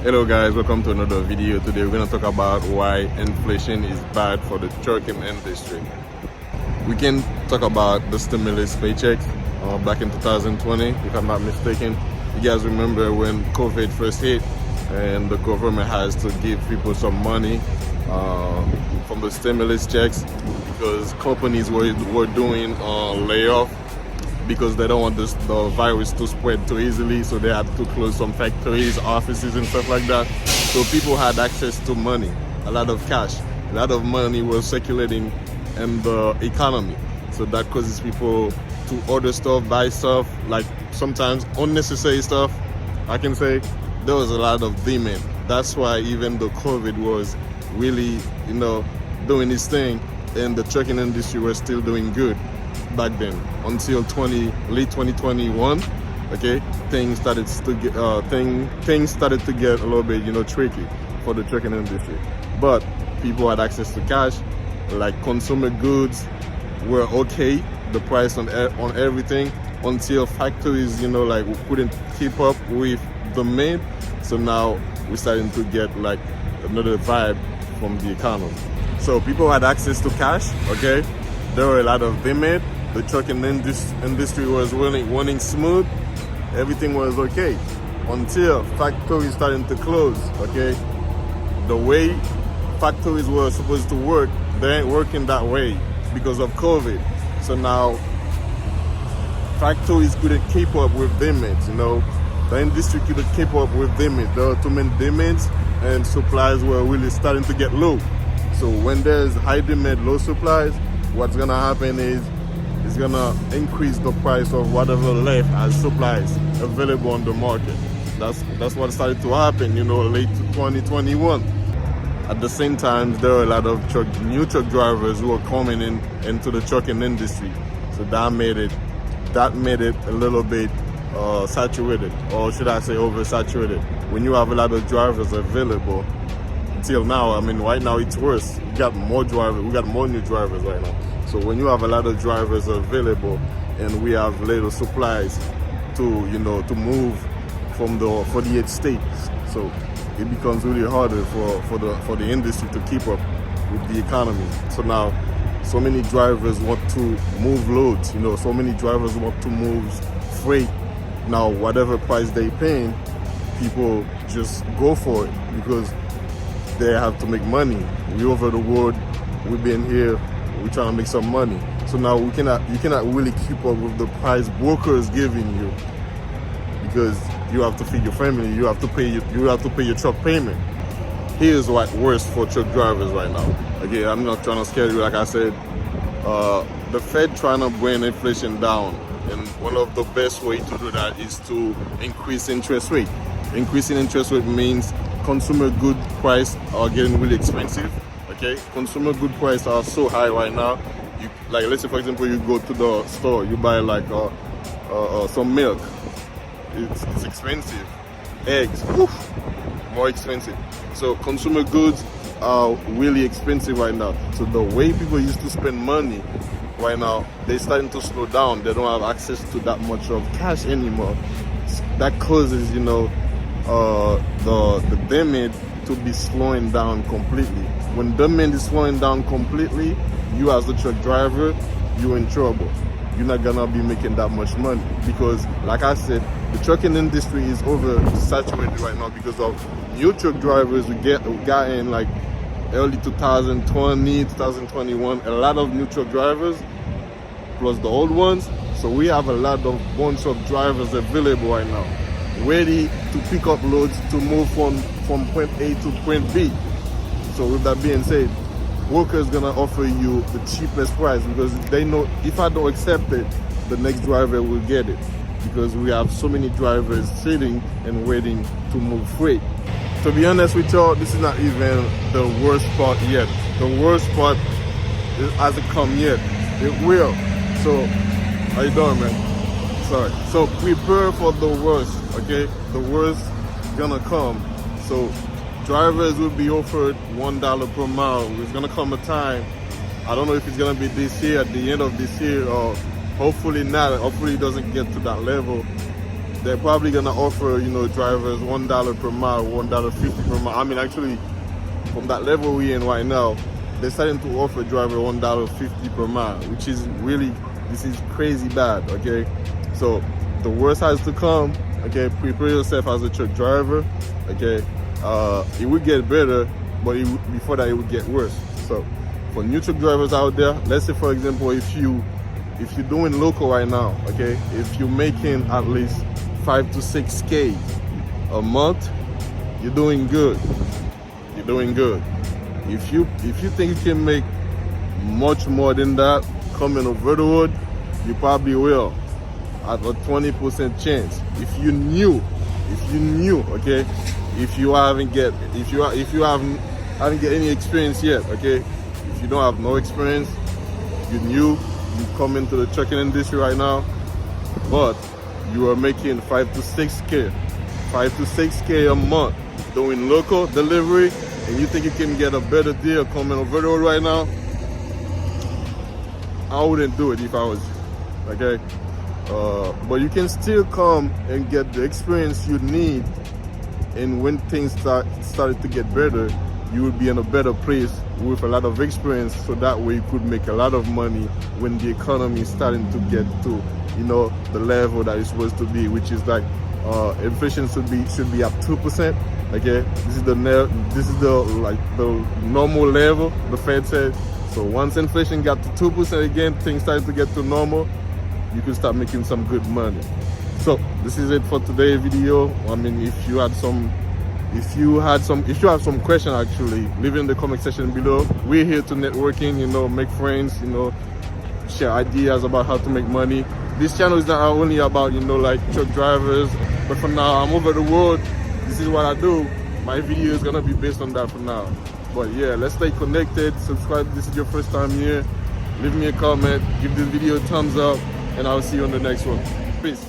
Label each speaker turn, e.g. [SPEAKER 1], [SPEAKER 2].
[SPEAKER 1] Hello guys, welcome to another video. Today we're going to talk about why inflation is bad for the trucking industry. We can talk about the stimulus paychecks back in 2020, if I'm not mistaken. You guys remember when COVID first hit and the government has to give people some money from the stimulus checks because companies were doing layoff because they don't want the virus to spread too easily, so they had to close some factories, offices and stuff like that. So people had access to money, a lot of cash, a lot of money was circulating in the economy. So that causes people to order stuff, buy stuff, like sometimes unnecessary stuff. I can say there was a lot of demand. That's why even the COVID was really, doing its thing, and the trucking industry was still doing good back then until late 2021. Okay, things started to get a little bit tricky for the trucking industry, but people had access to cash. Like consumer goods were okay, the price on everything, until factories couldn't keep up with demand. So now we're starting to get like another vibe from the economy. So people had access to cash. Okay, there were a lot of demand. The trucking industry was running smooth. Everything was okay until factories started to close. Okay, the way factories were supposed to work, they ain't working that way because of COVID. So now factories couldn't keep up with demands. The industry couldn't keep up with demands. There were too many demands, and supplies were really starting to get low. So when there's high demand, low supplies, what's gonna happen is it's gonna increase the price of whatever left as supplies available on the market. That's what started to happen, late 2021. At the same time, there were a lot of new truck drivers who were coming into the trucking industry. So that made it a little bit saturated, or should I say oversaturated. When you have a lot of drivers available, till now, right now it's worse. We got more new drivers right now. So when you have a lot of drivers available and we have little supplies to move from the 48 states, so it becomes really harder for the industry to keep up with the economy. So now so many drivers want to move loads, so many drivers want to move freight. Now whatever price they paying, people just go for it because they have to make money. We over the world, we've been here, we're trying to make some money. So now you cannot really keep up with the price brokers giving you, because you have to feed your family, you have to pay your truck payment. Here's what's worse for truck drivers right now. Again, I'm not trying to scare you, like I said. The Fed trying to bring inflation down, and one of the best way to do that is to increase interest rate. Increasing interest rate means consumer good price are getting really expensive. Okay, consumer good prices are so high right now. Let's say for example you go to the store, you buy some milk. It's expensive. Eggs, more expensive. So consumer goods are really expensive right now. So the way people used to spend money right now, they're starting to slow down. They don't have access to that much of cash anymore. That causes the demand to be slowing down completely. When demand is slowing down completely, you as the truck driver, you're in trouble. You're not gonna be making that much money because, like I said, the trucking industry is oversaturated right now because of new truck drivers we got in like early 2020, 2021. A lot of new truck drivers plus the old ones. So we have a bunch of drivers available right now, ready to pick up loads to move from point A to point B. So with that being said, workers gonna offer you the cheapest price because they know if I don't accept it, the next driver will get it, because we have so many drivers sitting and waiting to move freight. To be honest with y'all, this is not even the worst part yet. The worst part hasn't come yet. It will. So how you doing, man? Sorry. So prepare for the worst. Okay, the worst is gonna come. So drivers will be offered $1 per mile. There's gonna come a time, I don't know if it's gonna be this year, at the end of this year, or hopefully not. Hopefully it doesn't get to that level. they're probably gonna offer, you know, drivers $1 per mile, $1.50 per mile. I mean, actually, from that level we're in right now, they're starting to offer driver $1.50 per mile, which is really, this is crazy bad. Okay, so the worst has to come. Okay, prepare yourself as a truck driver. Okay, it will get better, but before that it will get worse. So for new truck drivers out there, let's say for example, if you're doing local right now, okay, if you're making at least 5 to 6K a month, you're doing good. You're doing good. If you think you can make much more than that coming over the road, you probably will, at a 20% chance. If you knew, okay, if you haven't get any experience yet, okay, if you don't have no experience, you come into the trucking industry right now, but you are making 5 to 6K a month doing local delivery, and you think you can get a better deal coming over the road right now, I wouldn't do it if I was you, okay? But you can still come and get the experience you need, and when things started to get better, you will be in a better place with a lot of experience, so that way you could make a lot of money when the economy is starting to get to, you know, the level that it's supposed to be, which is like inflation should be at 2%. Okay, this is the normal level, the Fed said. So once inflation got to 2% again, things started to get to normal, you can start making some good money. So this is it for today's video. I mean, if you have some question, actually leave it in the comment section below. We're here to networking, you know, make friends, you know, share ideas about how to make money. This channel is not only about, you know, like truck drivers, but for now I'm over the road. This is what I do. My video is gonna be based on that for now. But yeah, let's stay connected. Subscribe if this is your first time here. Leave me a comment, give this video a thumbs up, and I'll see you on the next one. Peace.